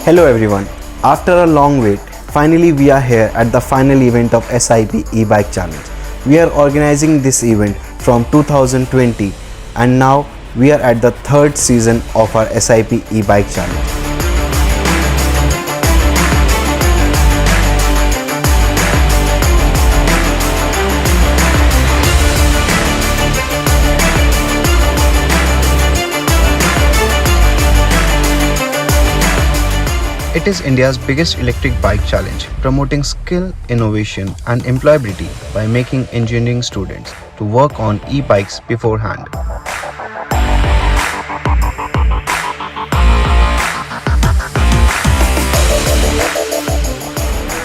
Hello everyone. After a long wait, finally we are here at the final event of SIEP E-Bike Challenge. We are organizing this event from 2020 and now we are at the third season of our SIEP E-Bike Challenge. It is India's biggest electric bike challenge, promoting skill, innovation and employability by making engineering students to work on e-bikes beforehand.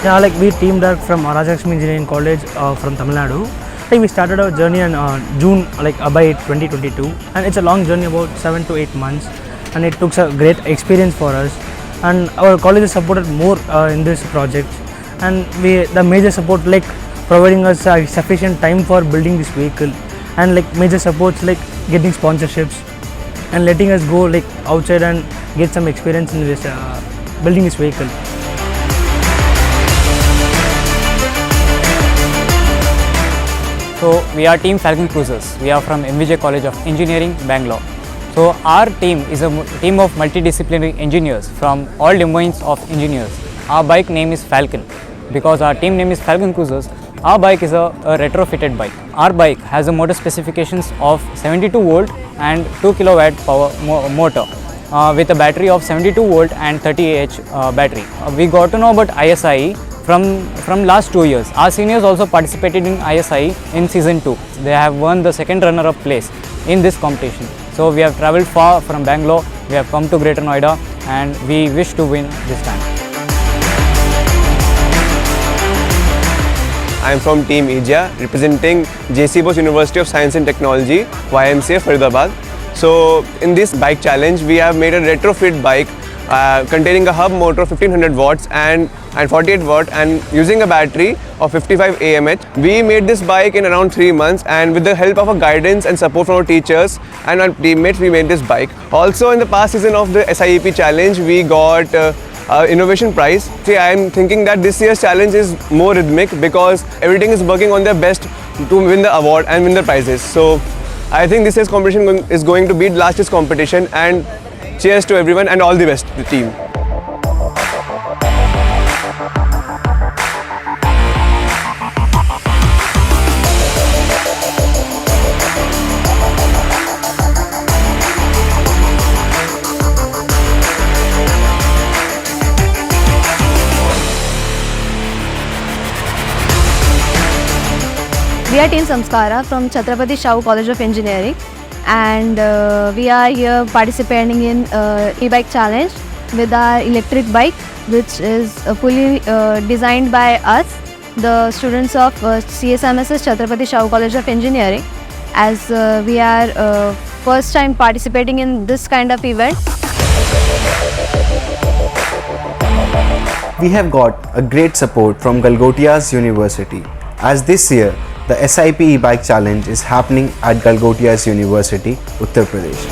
Yeah, we teamed up from Rajalakshmi Engineering College from Tamil Nadu. We started our journey in June by 2022, and it's a long journey, about 7 to 8 months, and it took a great experience for us. And our college has supported more in this project, and the major support providing us sufficient time for building this vehicle, and major supports getting sponsorships and letting us go outside and get some experience in this building this vehicle. So we are Team Falcon Cruisers. We are from MVJ College of Engineering, Bangalore. So our team is a team of multidisciplinary engineers from all domains of engineers. Our bike name is Falcon. Because our team name is Falcon Cruisers, our bike is a retrofitted bike. Our bike has a motor specifications of 72 volt and 2 kilowatt power motor with a battery of 72 volt and 30 Ah battery. We got to know about ISIE from last 2 years. Our seniors also participated in ISIE in season 2. They have won the second runner-up place in this competition. So we have travelled far from Bangalore, we have come to Greater Noida and we wish to win this time. I am from Team ISIEINDIA representing JC Bose University of Science and Technology, YMCA Faridabad. So in this bike challenge we have made a retrofit bike containing a hub motor of 1500 watts and 48 watt and using a battery of 55 AMH. We made this bike in around 3 months, and with the help of our guidance and support from our teachers and our teammates we made this bike. Also in the past season of the SIEP challenge we got innovation prize. See, I am thinking that this year's challenge is more rhythmic because everything is working on their best to win the award and win the prizes. So I think this year's competition is going to beat last year's competition, and cheers to everyone and all the best to the team. We are Team Samskara from Chhatrapati Shahu College of Engineering, and we are here participating in e-bike challenge with our electric bike, which is fully designed by us, the students of CSMSS Chhatrapati Shahu College of Engineering, as we are first time participating in this kind of event. We have got a great support from Galgotia's University, as this year the SIEP E-Bike Challenge is happening at Galgotia's University, Uttar Pradesh.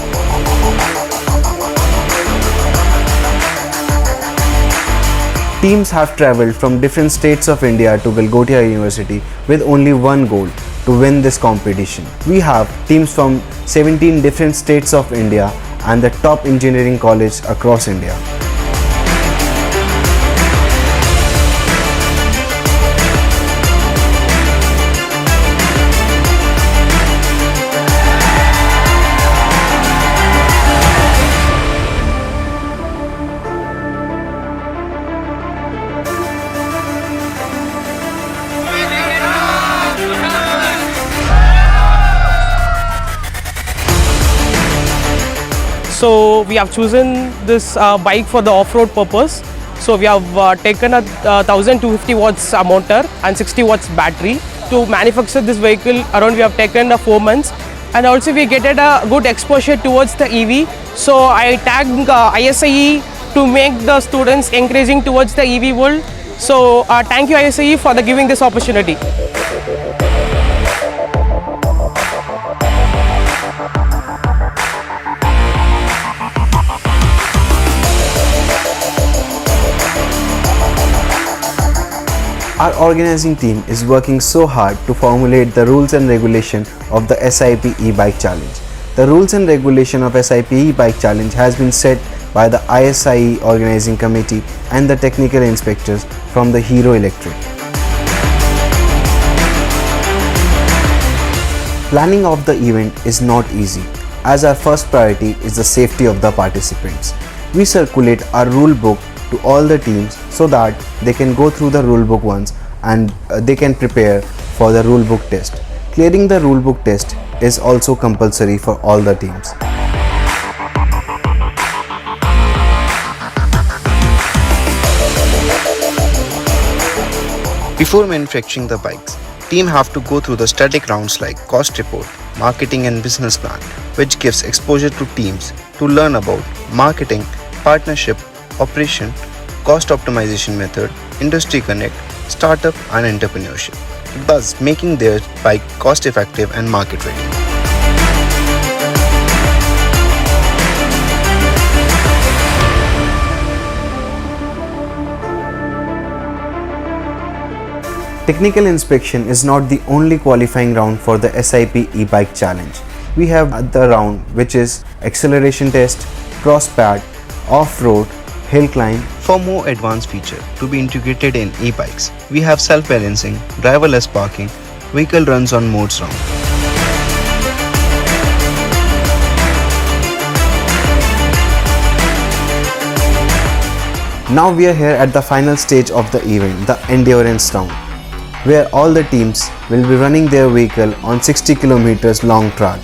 Teams have travelled from different states of India to Galgotia University with only one goal: to win this competition. We have teams from 17 different states of India and the top engineering college across India. So we have chosen this bike for the off-road purpose. So we have taken a 1250 watts motor and 60 watts battery. To manufacture this vehicle around we have taken 4 months, and also we get a good exposure towards the EV. So I tagged ISIE to make the students encouraging towards the EV world. So thank you ISIE for giving this opportunity. Our organizing team is working so hard to formulate the rules and regulation of the SIEP E-Bike Challenge. The rules and regulation of SIEP E-Bike Challenge has been set by the ISIE organizing committee and the technical inspectors from the Hero Electric. Planning of the event is not easy, as our first priority is the safety of the participants. We circulate our rule book to all the teams so that they can go through the rule book once and they can prepare for the rule book test. Clearing the rule book test is also compulsory for all the teams. Before manufacturing the bikes, team have to go through the static rounds like cost report, marketing and business plan, which gives exposure to teams to learn about marketing, partnership, operation, cost optimization method, industry connect, startup and entrepreneurship, thus making their bike cost effective and market ready. Technical inspection is not the only qualifying round for the SIEP E-Bike Challenge. We have the round which is acceleration test, cross pad, off-road, hill climb. For more advanced feature to be integrated in e-bikes, we have self-balancing, driverless parking, vehicle runs on modes round. Now we are here at the final stage of the event, the endurance round, where all the teams will be running their vehicle on 60 kilometers long track.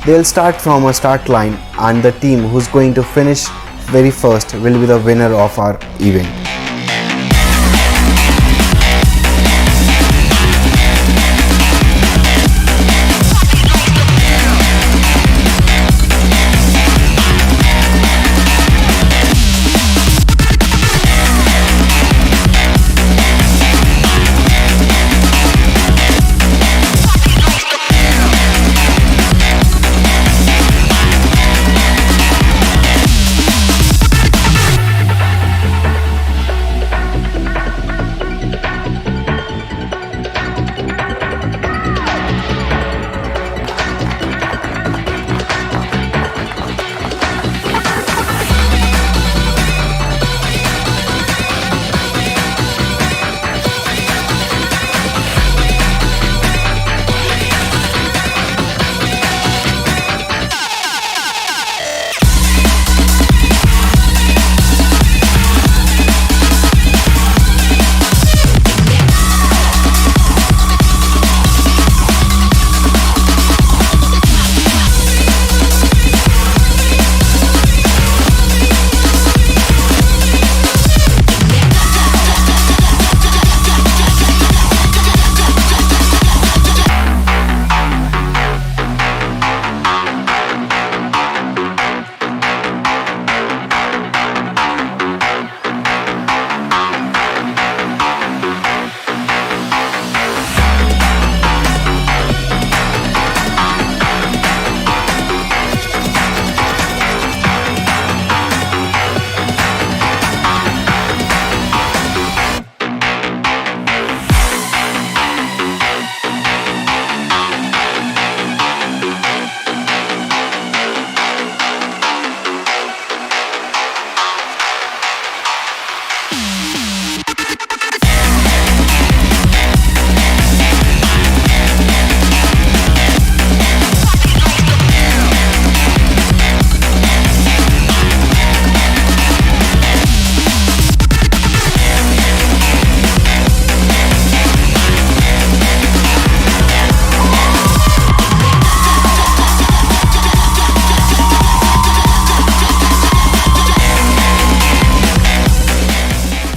They'll start from a start line and the team who's going to finish very first will be the winner of our event.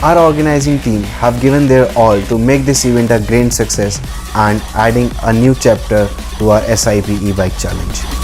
Our organizing team have given their all to make this event a great success and adding a new chapter to our SIEP E-Bike Challenge.